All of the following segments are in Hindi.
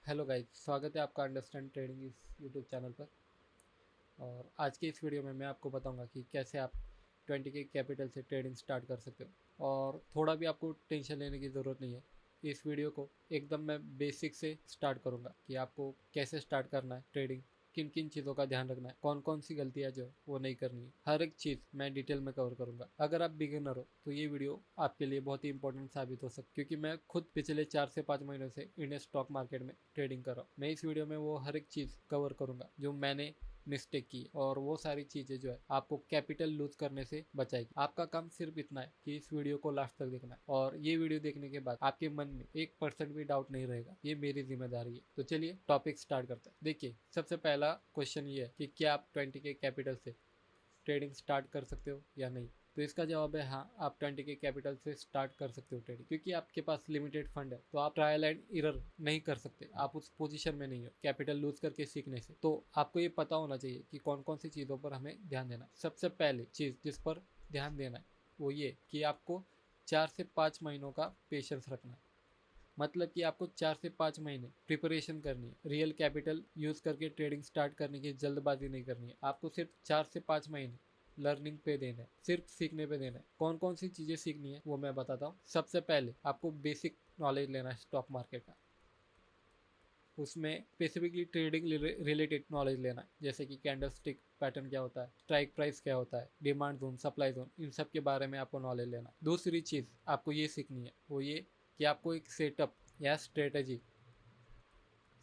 हेलो गाइस, स्वागत है आपका अंडरस्टैंड ट्रेडिंग इस यूट्यूब चैनल पर। और आज के इस वीडियो में मैं आपको बताऊंगा कि कैसे आप 20 के कैपिटल से ट्रेडिंग स्टार्ट कर सकते हो और थोड़ा भी आपको टेंशन लेने की ज़रूरत नहीं है। इस वीडियो को एकदम मैं बेसिक से स्टार्ट करूंगा कि आपको कैसे स्टार्ट करना है ट्रेडिंग, किन किन चीज़ों का ध्यान रखना है, कौन कौन सी गलतियां जो वो नहीं करनी है। हर एक चीज़ मैं डिटेल में कवर करूंगा। अगर आप बिगिनर हो तो ये वीडियो आपके लिए बहुत ही इंपॉर्टेंट साबित हो सकती है, क्योंकि मैं खुद पिछले 4 से 5 महीनों से इंडियन स्टॉक मार्केट में ट्रेडिंग कर रहा हूँ। मैं इस वीडियो में वो हर एक चीज़ कवर करूंगा जो मैंने मिस्टेक की, और वो सारी चीज़ें जो है आपको कैपिटल लूज करने से बचाएगी। आपका काम सिर्फ इतना है कि इस वीडियो को लास्ट तक देखना है, और ये वीडियो देखने के बाद आपके मन में 1% भी डाउट नहीं रहेगा। ये मेरी जिम्मेदारी है। तो चलिए टॉपिक स्टार्ट करते हैं। देखिए, सबसे पहला क्वेश्चन ये है कि क्या आप 20 के कैपिटल से ट्रेडिंग स्टार्ट कर सकते हो या नहीं। तो इसका जवाब है हाँ, आप 20 के कैपिटल से स्टार्ट कर सकते हो ट्रेडिंग, क्योंकि आपके पास लिमिटेड फंड है। तो आप ट्रायल एंड एरर नहीं कर सकते, आप उस पोजीशन में नहीं हो कैपिटल लूज करके सीखने से। तो आपको ये पता होना चाहिए कि कौन कौन सी चीज़ों पर हमें ध्यान देना है। सबसे पहले चीज़ जिस पर ध्यान देना है वो ये कि आपको 4 से 5 महीनों का पेशेंस रखना है। मतलब कि आपको 4 से 5 महीने प्रिपरेशन करनी है। रियल कैपिटल यूज करके ट्रेडिंग स्टार्ट करने की जल्दबाजी नहीं करनी है। आपको सिर्फ 4 से 5 महीने लर्निंग पे देना है, सिर्फ सीखने पे देना है। कौन कौन सी चीज़ें सीखनी है वो मैं बताता हूँ। सबसे पहले आपको बेसिक नॉलेज लेना है स्टॉक मार्केट का। उसमें स्पेसिफिकली ट्रेडिंग रिलेटेड नॉलेज लेना है, जैसे कि कैंडल स्टिक पैटर्न क्या होता है, स्ट्राइक प्राइस क्या होता है, डिमांड जोन, सप्लाई जोन, इन सब के बारे में आपको नॉलेज लेना है। दूसरी चीज़ आपको ये सीखनी है वो ये कि आपको एक सेटअप या स्ट्रेटजी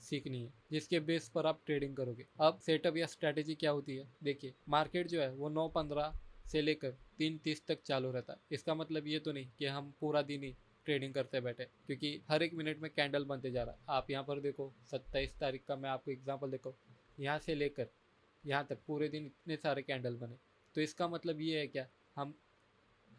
सीखनी है जिसके बेस पर आप ट्रेडिंग करोगे। अब सेटअप या स्ट्रेटेजी क्या होती है, देखिए मार्केट जो है वो 9:15 से लेकर 3:30 तक चालू रहता है। इसका मतलब ये तो नहीं कि हम पूरा दिन ही ट्रेडिंग करते बैठे, क्योंकि हर एक मिनट में कैंडल बनते जा रहा है। आप यहाँ पर देखो, 27 तारीख का मैं आपको एग्जाम्पल देखो, यहाँ से लेकर यहाँ तक पूरे दिन इतने सारे कैंडल बने। तो इसका मतलब ये है क्या, हम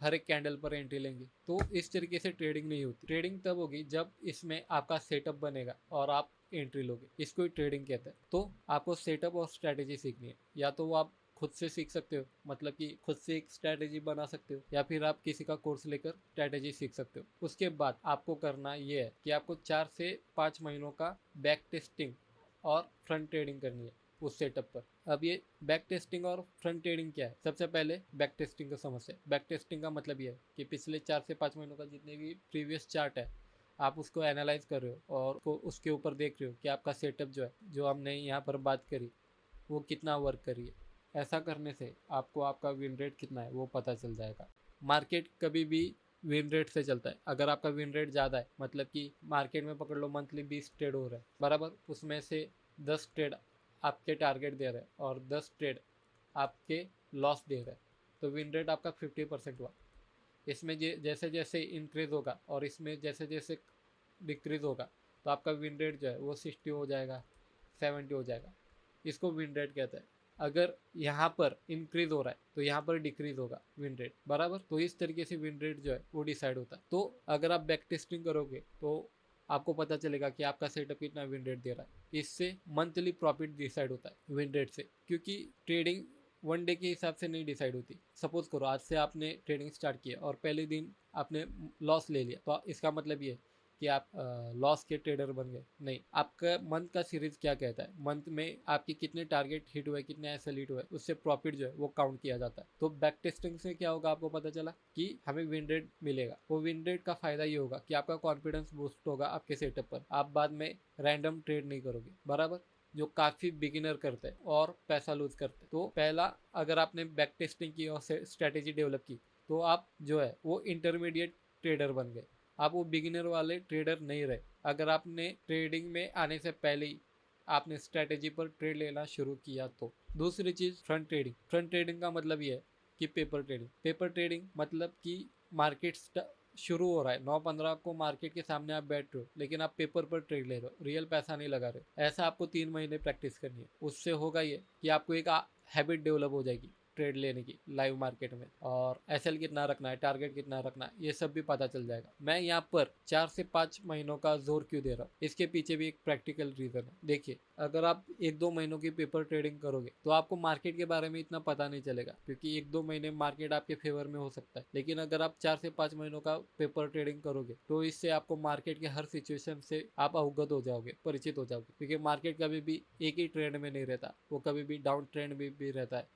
हर एक कैंडल पर एंट्री लेंगे? तो इस तरीके से ट्रेडिंग नहीं होती। ट्रेडिंग तब होगी जब इसमें आपका सेटअप बनेगा और आप एंट्री लोगे, इसको ही ट्रेडिंग कहते हैं। तो आपको सेटअप और स्ट्रैटेजी सीखनी है। या तो वो आप खुद से सीख सकते हो, मतलब कि खुद से एक स्ट्रैटेजी बना सकते हो, या फिर आप किसी का कोर्स लेकर स्ट्रैटेजी सीख सकते हो। उसके बाद आपको करना ये है कि आपको 4 से 5 महीनों का बैक टेस्टिंग और फ्रंट ट्रेडिंग करनी है उस सेटअप पर। अब ये बैक टेस्टिंग और फ्रंट ट्रेडिंग क्या है, सबसे पहले बैक टेस्टिंग को समझते हैं। बैक टेस्टिंग का मतलब ये है कि पिछले 4 से 5 महीनों का जितने भी प्रीवियस चार्ट है आप उसको एनालाइज कर रहे हो और उसके ऊपर देख रहे हो कि आपका सेटअप जो है, जो हमने यहाँ पर बात करी, वो कितना वर्क करी है। ऐसा करने से आपको आपका विन रेट कितना है वो पता चल जाएगा। मार्केट कभी भी विन रेट से चलता है। अगर आपका विन रेट ज़्यादा है, मतलब कि मार्केट में पकड़ लो मंथली 20 ट्रेड हो रहा है बराबर, उसमें से 10 ट्रेड आपके टारगेट दे रहे हैं और 10 ट्रेड आपके लॉस दे रहे हैं, तो विन रेट आपका 50% हुआ। इसमें जैसे जैसे इंक्रीज होगा और इसमें जैसे जैसे डिक्रीज होगा, तो आपका विन रेट जो है वो 60 हो जाएगा, 70 हो जाएगा। इसको विन रेट कहते हैं। अगर यहाँ पर इंक्रीज हो रहा है तो यहाँ पर डिक्रीज होगा विन रेट बराबर। तो इस तरीके से विन रेट जो है वो डिसाइड होता है। तो अगर आप बैक टेस्टिंग करोगे तो आपको पता चलेगा कि आपका सेटअप कितना विन रेट दे रहा है। इससे मंथली प्रॉफिट डिसाइड होता है विन रेट से, क्योंकि ट्रेडिंग वन डे के हिसाब से नहीं डिसाइड होती। सपोज करो आज से आपने ट्रेडिंग स्टार्ट किया और पहले दिन आपने लॉस ले लिया, तो इसका मतलब ये कि आप लॉस के ट्रेडर बन गए नहीं। आपका मंथ का सीरीज क्या कहता है, मंथ में आपके कितने टारगेट हिट हुए, कितने एसएल हिट हुए, उससे प्रॉफिट जो है वो काउंट किया जाता है। तो बैक टेस्टिंग से क्या होगा, आपको पता चला कि हमें विन रेट मिलेगा। वो विन रेट का फायदा ये होगा कि आपका कॉन्फिडेंस बूस्ट होगा आपके सेटअप पर। आप बाद में रैंडम ट्रेड नहीं करोगे बराबर, जो काफ़ी बिगिनर करते हैं और पैसा लूज करते हैं। तो पहला, अगर आपने बैक टेस्टिंग की और स्ट्रैटेजी डेवलप की तो आप जो है वो इंटरमीडिएट ट्रेडर बन गए। आप वो बिगिनर वाले ट्रेडर नहीं रहे। अगर आपने ट्रेडिंग में आने से पहले ही आपने स्ट्रैटेजी पर ट्रेड लेना शुरू किया तो। दूसरी चीज़ फ्रंट ट्रेडिंग। फ्रंट ट्रेडिंग का मतलब ये है कि पेपर ट्रेडिंग। पेपर ट्रेडिंग मतलब कि मार्केट शुरू हो रहा है, 9:15 को मार्केट के सामने आप बैठ रहे हो, लेकिन आप पेपर पर ट्रेड ले रहे हो, रियल पैसा नहीं लगा रहे हो। ऐसा आपको 3 महीने प्रैक्टिस करनी है। उससे होगा ये कि आपको एक हैबिट डेवलप हो जाएगी ट्रेड लेने की लाइव मार्केट में, और एसएल कितना रखना है, टारगेट कितना रखना है, ये सब भी पता चल जाएगा। मैं यहाँ पर 4 से 5 महीनों का जोर क्यों दे रहा हूँ, इसके पीछे भी एक प्रैक्टिकल रीजन है। देखिए, अगर आप 1-2 महीनों की पेपर ट्रेडिंग करोगे तो आपको मार्केट के बारे में इतना पता नहीं चलेगा, क्योंकि 1-2 महीने मार्केट आपके फेवर में हो सकता है। लेकिन अगर आप 4 से 5 महीनों का पेपर ट्रेडिंग करोगे तो इससे आपको मार्केट के हर सिचुएशन से आप अवगत हो जाओगे, परिचित हो जाओगे, क्योंकि मार्केट कभी भी एक ही ट्रेंड में नहीं रहता, वो कभी भी डाउन ट्रेंड में भी रहता है,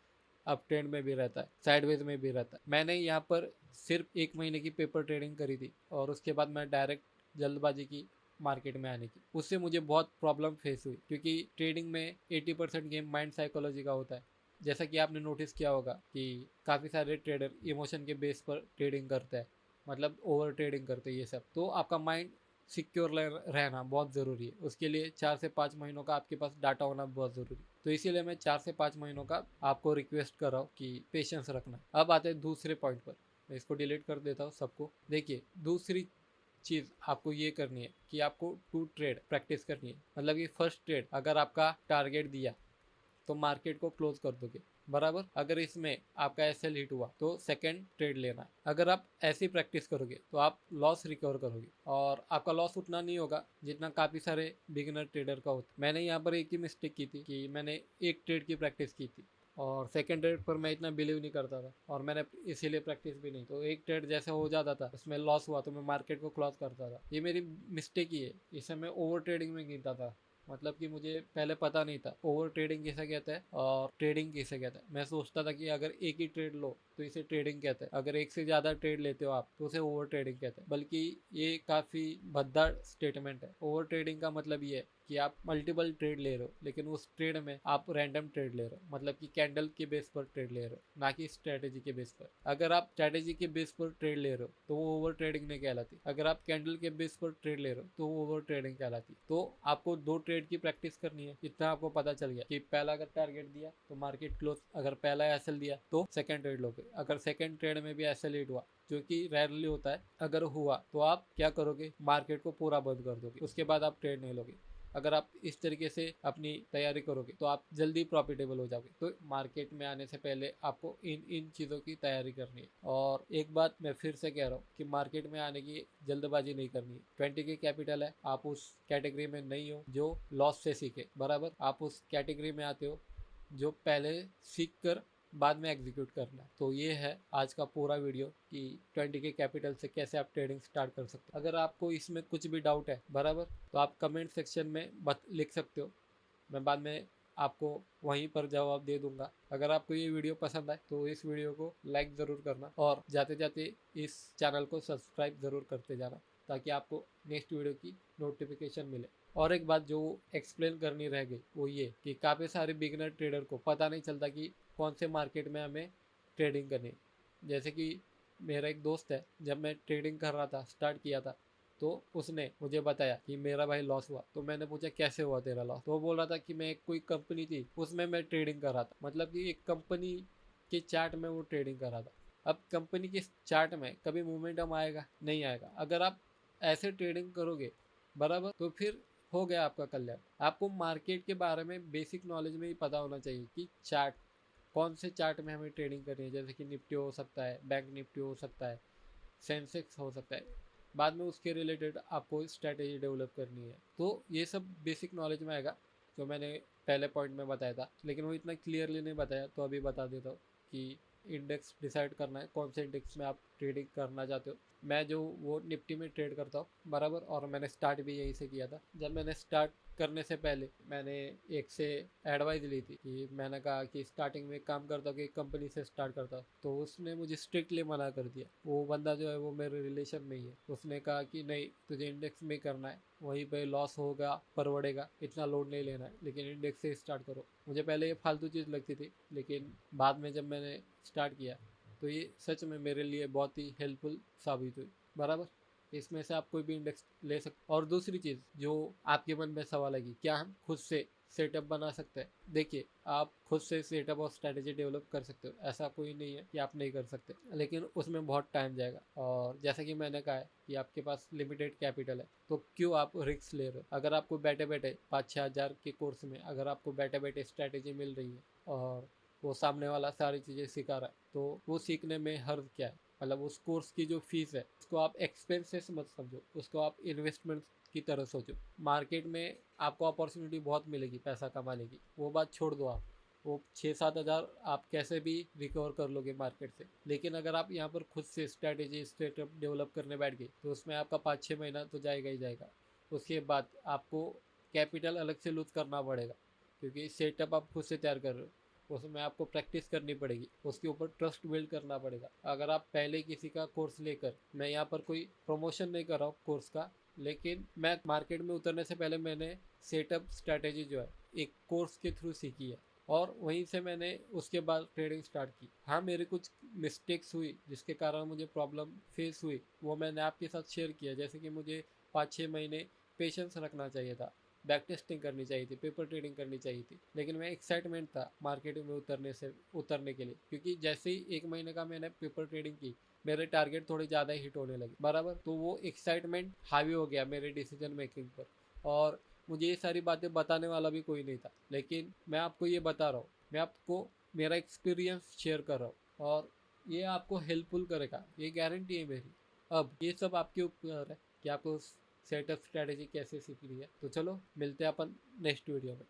अप ट्रेंड में भी रहता है, साइडवेज में भी रहता है। मैंने यहाँ पर सिर्फ 1 महीने की पेपर ट्रेडिंग करी थी और उसके बाद मैं डायरेक्ट जल्दबाजी की मार्केट में आने की। उससे मुझे बहुत प्रॉब्लम फेस हुई, क्योंकि ट्रेडिंग में 80% गेम माइंड साइकोलॉजी का होता है। जैसा कि आपने नोटिस किया होगा कि काफ़ी सारे ट्रेडर इमोशन के बेस पर ट्रेडिंग करते हैं, मतलब ओवर ट्रेडिंग करते हैं ये सब। तो आपका माइंड सिक्योर रहना बहुत ज़रूरी है, उसके लिए 4 से 5 महीनों का आपके पास डाटा होना बहुत ज़रूरी है। तो इसीलिए मैं 4 से 5 महीनों का आपको रिक्वेस्ट कर रहा हूँ कि पेशेंस रखना। अब आते हैं दूसरे पॉइंट पर, मैं इसको डिलीट कर देता हूँ सबको। देखिए, दूसरी चीज़ आपको ये करनी है कि आपको टू ट्रेड प्रैक्टिस करनी है। मतलब कि फर्स्ट ट्रेड अगर आपका टारगेट दिया तो मार्केट को क्लोज कर दोगे, बराबर। अगर इसमें आपका एसएल हिट हुआ तो सेकंड ट्रेड लेना है। अगर आप ऐसी प्रैक्टिस करोगे तो आप लॉस रिकवर करोगे, और आपका लॉस उतना नहीं होगा जितना काफ़ी सारे बिगिनर ट्रेडर का होता। मैंने यहाँ पर एक ही मिस्टेक की थी कि मैंने एक ट्रेड की प्रैक्टिस की थी और सेकंड ट्रेड पर मैं इतना बिलीव नहीं करता था, और मैंने इसीलिए प्रैक्टिस भी नहीं। तो एक ट्रेड जैसे हो जाता था, उसमें लॉस हुआ तो मैं मार्केट को क्लोज करता था। ये मेरी मिस्टेक ही है, इसे मैं ओवर ट्रेडिंग में गिनता था। मतलब कि मुझे पहले पता नहीं था ओवर ट्रेडिंग किसे कहता है और ट्रेडिंग किसे कहता है। मैं सोचता था कि अगर एक ही ट्रेड लो तो इसे ट्रेडिंग कहते हैं, अगर एक से ज़्यादा ट्रेड लेते हो आप तो उसे ओवर ट्रेडिंग कहते हैं। बल्कि ये काफ़ी भद्दा स्टेटमेंट है। ओवर ट्रेडिंग का मतलब ये है कि आप मल्टीपल ट्रेड ले रहे हो, लेकिन उस ट्रेड में आप रैंडम ट्रेड ले रहे हो, मतलब कि कैंडल के बेस पर ट्रेड ले रहे हो, ना कि स्ट्रेटेजी के बेस पर। अगर आप स्ट्रेटेजी के बेस पर ट्रेड ले रहे हो तो वो ओवर ट्रेडिंग नहीं कहलाती। अगर आप कैंडल के बेस पर ट्रेड ले रहे हो तो वो ओवर ट्रेडिंग कहलाती। तो आपको 2 ट्रेड की प्रैक्टिस करनी है। इतना आपको पता चल गया कि पहला अगर टारगेट दिया तो मार्केट क्लोज, अगर पहला एसएल दिया तो सेकंड ट्रेड लोगे। अगर सेकंड ट्रेड में भी एसएल हिट हुआ, जो कि रेयरली होता है, अगर हुआ तो आप क्या करोगे, मार्केट को पूरा बंद कर दोगे, उसके बाद आप ट्रेड नहीं लोगे। अगर आप इस तरीके से अपनी तैयारी करोगे तो आप जल्दी प्रॉफिटेबल हो जाओगे। तो मार्केट में आने से पहले आपको इन चीज़ों की तैयारी करनी है। और एक बात मैं फिर से कह रहा हूँ कि मार्केट में आने की जल्दबाजी नहीं करनी है। 20 की कैपिटल है, आप उस कैटेगरी में नहीं हो जो लॉस से सीखे, बराबर। आप उस कैटेगरी में आते हो जो पहले सीख कर बाद में एग्जीक्यूट करना है। तो ये है आज का पूरा वीडियो कि 20 के कैपिटल से कैसे आप ट्रेडिंग स्टार्ट कर सकते हो। अगर आपको इसमें कुछ भी डाउट है, बराबर, तो आप कमेंट सेक्शन में लिख सकते हो, मैं बाद में आपको वहीं पर जवाब दे दूंगा। अगर आपको ये वीडियो पसंद आए तो इस वीडियो को लाइक ज़रूर करना, और जाते जाते इस चैनल को सब्सक्राइब ज़रूर करते जाना, ताकि आपको नेक्स्ट वीडियो की नोटिफिकेशन मिले। और एक बात जो एक्सप्लेन करनी रह गई वो ये कि काफ़ी सारे बिगिनर ट्रेडर को पता नहीं चलता कि कौन से मार्केट में हमें ट्रेडिंग करनी है। जैसे कि मेरा एक दोस्त है, जब मैं ट्रेडिंग कर रहा था, स्टार्ट किया था, तो उसने मुझे बताया कि मेरा भाई लॉस हुआ। तो मैंने पूछा कैसे हुआ तेरा लॉस, तो वो बोल रहा था कि मैं कोई कंपनी थी उसमें मैं ट्रेडिंग कर रहा था, मतलब कि एक कंपनी के चार्ट में वो ट्रेडिंग कर रहा था। अब कंपनी के चार्ट में कभी मोमेंटम आएगा? नहीं आएगा। अगर आप ऐसे ट्रेडिंग करोगे, बराबर, तो फिर हो गया आपका कल्याण। आपको मार्केट के बारे में बेसिक नॉलेज में ही पता होना चाहिए कि चार्ट, कौन से चार्ट में हमें ट्रेडिंग करनी है। जैसे कि निफ्टी हो सकता है, बैंक निफ्टी हो सकता है, सेंसेक्स हो सकता है। बाद में उसके रिलेटेड आपको स्ट्रैटेजी डेवलप करनी है। तो ये सब बेसिक नॉलेज में आएगा जो मैंने पहले पॉइंट में बताया था, लेकिन वो इतना क्लियरली नहीं बताया, तो अभी बता देता हूँ कि इंडेक्स डिसाइड करना है, कौन से इंडेक्स में आप ट्रेडिंग करना चाहते हो। मैं जो वो निफ्टी में ट्रेड करता हूँ, बराबर, और मैंने स्टार्ट भी यहीं से किया था। जब मैंने स्टार्ट करने से पहले मैंने एक से एडवाइस ली थी कि मैंने कहा कि स्टार्टिंग में काम करता हूँ कि एक कंपनी से स्टार्ट करता हूँ, तो उसने मुझे स्ट्रिक्टली मना कर दिया। वो बंदा जो है वो मेरे रिलेशन में ही है। उसने कहा कि नहीं, तुझे इंडेक्स में करना है, वहीं पे लॉस होगा, परवड़ेगा, इतना लोड नहीं लेना है, लेकिन इंडेक्स से स्टार्ट करो। मुझे पहले ये फालतू चीज़ लगती थी, लेकिन बाद में जब मैंने स्टार्ट किया तो ये सच में मेरे लिए बहुत ही हेल्पफुल साबित हुई, बराबर। इसमें से आप कोई भी इंडेक्स ले सकते। और दूसरी चीज़ जो आपके मन में सवाल आएगी, क्या हम खुद से सेटअप बना सकते हैं? देखिए, आप खुद से सेटअप और स्ट्रैटेजी डेवलप कर सकते हो, ऐसा कोई नहीं है कि आप नहीं कर सकते, लेकिन उसमें बहुत टाइम जाएगा। और जैसा कि मैंने कहा है कि आपके पास लिमिटेड कैपिटल है, तो क्यों आप रिस्क ले रहे हो? अगर आपको बैठे बैठे 5-6 हज़ार के कोर्स में अगर आपको बैठे बैठे स्ट्रैटेजी मिल रही है और वो सामने वाला सारी चीज़ें सिखा रहा है, तो वो सीखने में हर्ज क्या है। मतलब उस कोर्स की जो फीस है उसको आप एक्सपेंसेस मत समझो, उसको आप इन्वेस्टमेंट की तरह सोचो। मार्केट में आपको अपॉर्चुनिटी बहुत मिलेगी पैसा कमाने की, वो बात छोड़ दो आप। वो 6-7 हज़ार आप कैसे भी रिकवर कर लोगे मार्केट से, लेकिन अगर आप यहाँ पर खुद से स्ट्रैटेजी स्टेटअप डेवलप करने बैठ गए तो उसमें आपका 5-6 महीना तो जाएगा ही जाएगा। उसके बाद आपको कैपिटल अलग से लूज करना पड़ेगा, क्योंकि सेटअप आप खुद से तैयार कर रहे हो, उसमें आपको प्रैक्टिस करनी पड़ेगी, उसके ऊपर ट्रस्ट बिल्ड करना पड़ेगा। अगर आप पहले किसी का कोर्स लेकर, मैं यहाँ पर कोई प्रमोशन नहीं कर रहा हूँ कोर्स का, लेकिन मैं मार्केट में उतरने से पहले मैंने सेटअप स्ट्रैटेजी जो है एक कोर्स के थ्रू सीखी है, और वहीं से मैंने उसके बाद ट्रेडिंग स्टार्ट की। हाँ, मेरे कुछ मिस्टेक्स हुई जिसके कारण मुझे प्रॉब्लम फेस हुई, वो मैंने आपके साथ शेयर किया। जैसे कि मुझे 5-6 महीने पेशेंस रखना चाहिए था, बैक टेस्टिंग करनी चाहिए थी, पेपर ट्रेडिंग करनी चाहिए थी, लेकिन मैं एक्साइटमेंट था मार्केट में उतरने के लिए, क्योंकि जैसे ही 1 महीने का मैंने पेपर ट्रेडिंग की, मेरे टारगेट थोड़े ज़्यादा हिट होने लगे बराबर, तो वो एक्साइटमेंट हावी हो गया मेरे डिसीजन मेकिंग पर। और मुझे ये सारी बातें बताने वाला भी कोई नहीं था, लेकिन मैं आपको ये बता रहा हूँ, मैं आपको मेरा एक्सपीरियंस शेयर कर रहा हूँ, और ये आपको हेल्पफुल करेगा, ये गारंटी है मेरी। अब ये सब आपके ऊपर है कि आपको सेटअप स्ट्रैटेजी कैसे सीखनी है। तो चलो मिलते हैं अपन नेक्स्ट वीडियो में।